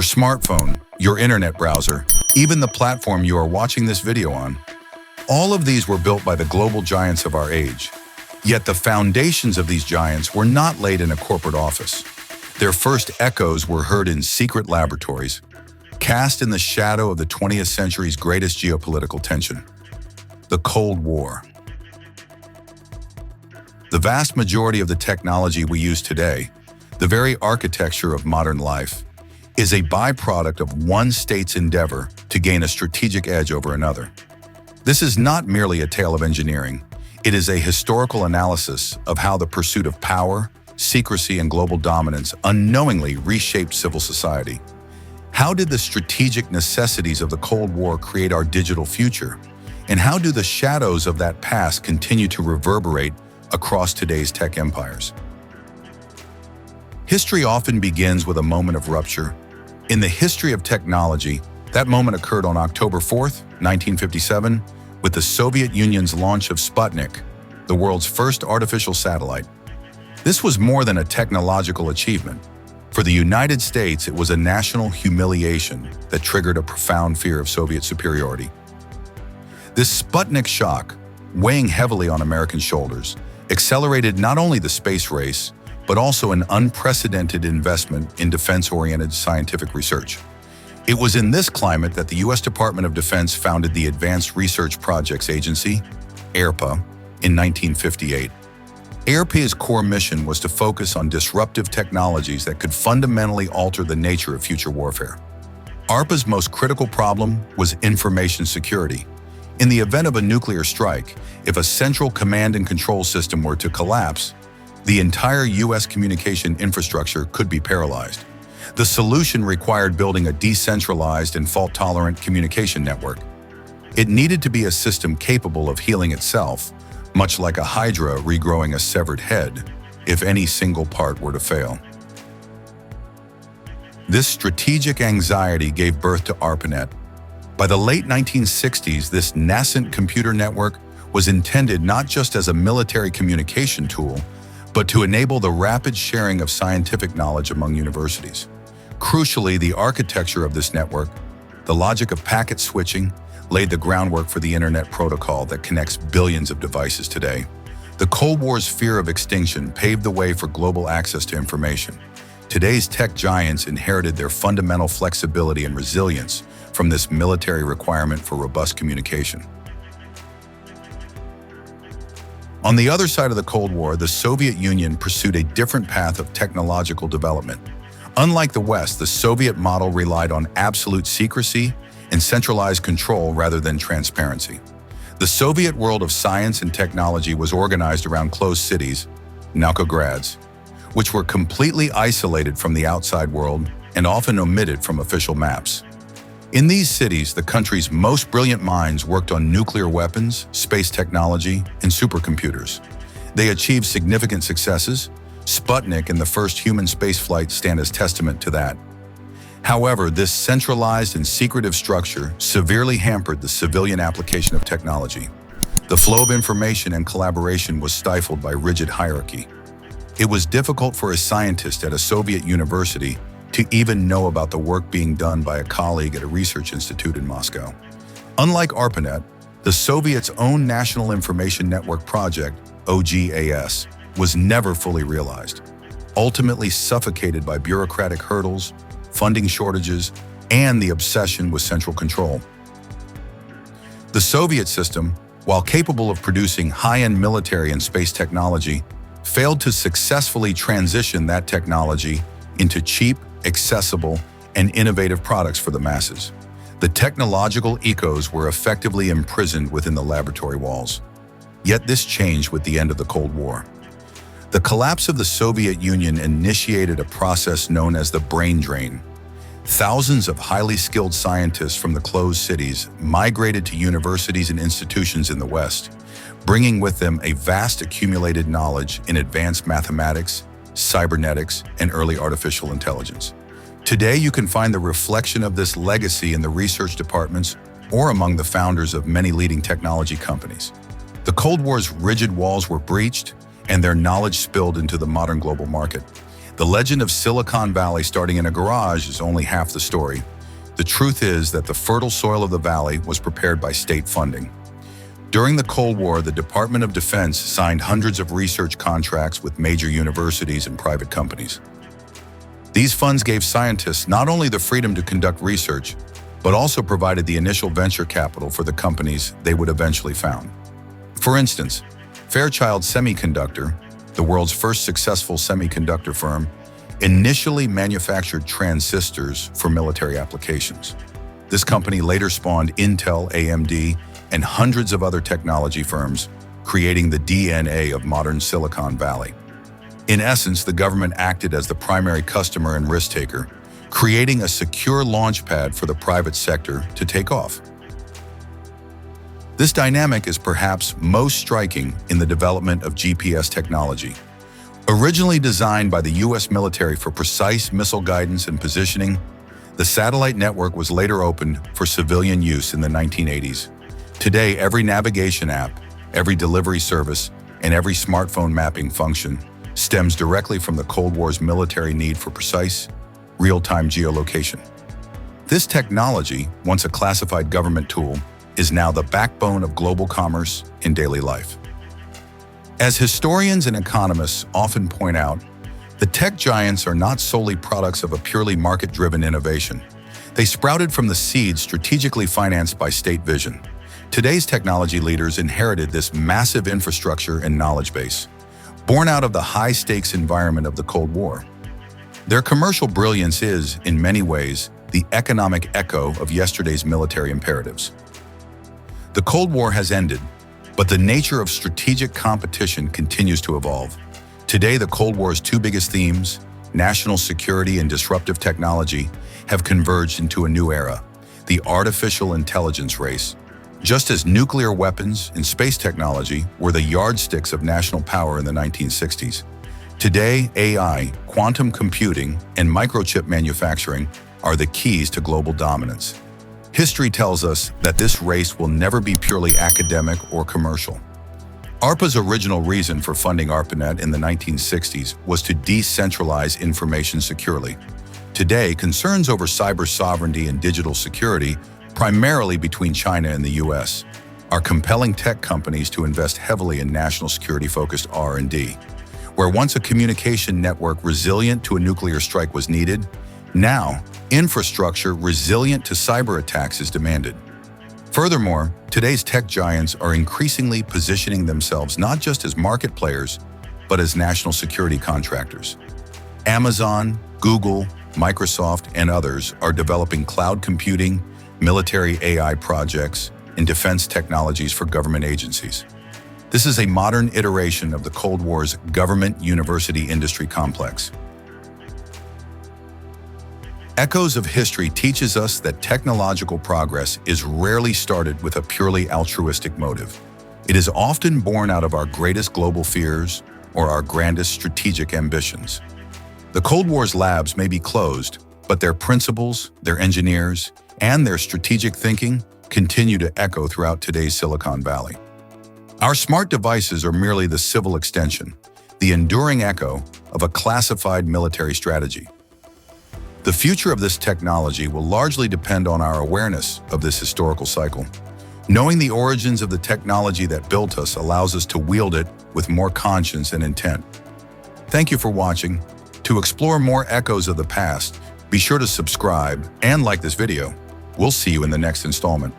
your smartphone, your internet browser, even the platform you are watching this video on. All of these were built by the global giants of our age. Yet the foundations of these giants were not laid in a corporate office. Their first echoes were heard in secret laboratories, cast in the shadow of the 20th century's greatest geopolitical tension, the Cold War. The vast majority of the technology we use today, the very architecture of modern life, is a byproduct of one state's endeavor to gain a strategic edge over another. This is not merely a tale of engineering. It is a historical analysis of how the pursuit of power, secrecy, and global dominance unknowingly reshaped civil society. How did the strategic necessities of the Cold War create our digital future? And how do the shadows of that past continue to reverberate across today's tech empires? History often begins with a moment of rupture. In the history of technology, that moment occurred on October 4th, 1957, with the Soviet Union's launch of Sputnik, the world's first artificial satellite. This was more than a technological achievement. For the United States, it was a national humiliation that triggered a profound fear of Soviet superiority. This Sputnik shock, weighing heavily on American shoulders, accelerated not only the space race, but also an unprecedented investment in defense-oriented scientific research. It was in this climate that the U.S. Department of Defense founded the Advanced Research Projects Agency, ARPA, in 1958. ARPA's core mission was to focus on disruptive technologies that could fundamentally alter the nature of future warfare. ARPA's most critical problem was information security. In the event of a nuclear strike, if a central command and control system were to collapse, the entire U.S. communication infrastructure could be paralyzed. The solution required building a decentralized and fault-tolerant communication network. It needed to be a system capable of healing itself, much like a hydra regrowing a severed head, if any single part were to fail. This strategic anxiety gave birth to ARPANET. By the late 1960s, this nascent computer network was intended not just as a military communication tool, but to enable the rapid sharing of scientific knowledge among universities. Crucially, the architecture of this network, the logic of packet switching, laid the groundwork for the Internet protocol that connects billions of devices today. The Cold War's fear of extinction paved the way for global access to information. Today's tech giants inherited their fundamental flexibility and resilience from this military requirement for robust communication. On the other side of the Cold War, the Soviet Union pursued a different path of technological development. Unlike the West, the Soviet model relied on absolute secrecy and centralized control rather than transparency. The Soviet world of science and technology was organized around closed cities, Naukograds, which were completely isolated from the outside world and often omitted from official maps. In these cities, the country's most brilliant minds worked on nuclear weapons, space technology, and supercomputers. They achieved significant successes. Sputnik and the first human spaceflight stand as testament to that. However, this centralized and secretive structure severely hampered the civilian application of technology. The flow of information and collaboration was stifled by rigid hierarchy. It was difficult for a scientist at a Soviet university to even know about the work being done by a colleague at a research institute in Moscow. Unlike ARPANET, the Soviets' own National Information Network project, OGAS, was never fully realized, ultimately suffocated by bureaucratic hurdles, funding shortages, and the obsession with central control. The Soviet system, while capable of producing high-end military and space technology, failed to successfully transition that technology into cheap, accessible, and innovative products for the masses. The technological ecos were effectively imprisoned within the laboratory walls. Yet this changed with the end of the Cold War. The collapse of the Soviet Union initiated a process known as the brain drain. Thousands of highly skilled scientists from the closed cities migrated to universities and institutions in the West, bringing with them a vast accumulated knowledge in advanced mathematics, cybernetics, and early artificial intelligence. Today, you can find the reflection of this legacy in the research departments or among the founders of many leading technology companies. The Cold War's rigid walls were breached, and their knowledge spilled into the modern global market. The legend of Silicon Valley starting in a garage is only half the story. The truth is that the fertile soil of the valley was prepared by state funding. During the Cold War, the Department of Defense signed hundreds of research contracts with major universities and private companies. These funds gave scientists not only the freedom to conduct research, but also provided the initial venture capital for the companies they would eventually found. For instance, Fairchild Semiconductor, the world's first successful semiconductor firm, initially manufactured transistors for military applications. This company later spawned Intel, AMD, and hundreds of other technology firms, creating the DNA of modern Silicon Valley. In essence, the government acted as the primary customer and risk-taker, creating a secure launchpad for the private sector to take off. This dynamic is perhaps most striking in the development of GPS technology. Originally designed by the U.S. military for precise missile guidance and positioning, the satellite network was later opened for civilian use in the 1980s. Today, every navigation app, every delivery service, and every smartphone mapping function stems directly from the Cold War's military need for precise, real-time geolocation. This technology, once a classified government tool, is now the backbone of global commerce in daily life. As historians and economists often point out, the tech giants are not solely products of a purely market-driven innovation. They sprouted from the seeds strategically financed by state vision. Today's technology leaders inherited this massive infrastructure and knowledge base, born out of the high-stakes environment of the Cold War. Their commercial brilliance is, in many ways, the economic echo of yesterday's military imperatives. The Cold War has ended, but the nature of strategic competition continues to evolve. Today, the Cold War's two biggest themes, national security and disruptive technology, have converged into a new era, the artificial intelligence race. Just as nuclear weapons and space technology were the yardsticks of national power in the 1960s, today AI, quantum computing, and microchip manufacturing are the keys to global dominance. History tells us that this race will never be purely academic or commercial. ARPA's original reason for funding ARPANET in the 1960s was to decentralize information securely. Today, concerns over cyber sovereignty and digital security, primarily between China and the US, are compelling tech companies to invest heavily in national security-focused R&D. Where once a communication network resilient to a nuclear strike was needed, now, infrastructure resilient to cyber attacks is demanded. Furthermore, today's tech giants are increasingly positioning themselves not just as market players, but as national security contractors. Amazon, Google, Microsoft, and others are developing cloud computing, military AI projects, and defense technologies for government agencies. This is a modern iteration of the Cold War's government-university industry complex. Echoes of History teaches us that technological progress is rarely started with a purely altruistic motive. It is often born out of our greatest global fears or our grandest strategic ambitions. The Cold War's labs may be closed, but their principles, their engineers, and their strategic thinking continue to echo throughout today's Silicon Valley. Our smart devices are merely the civil extension, the enduring echo of a classified military strategy. The future of this technology will largely depend on our awareness of this historical cycle. Knowing the origins of the technology that built us allows us to wield it with more conscience and intent. Thank you for watching. To explore more echoes of the past, be sure to subscribe and like this video. We'll see you in the next installment.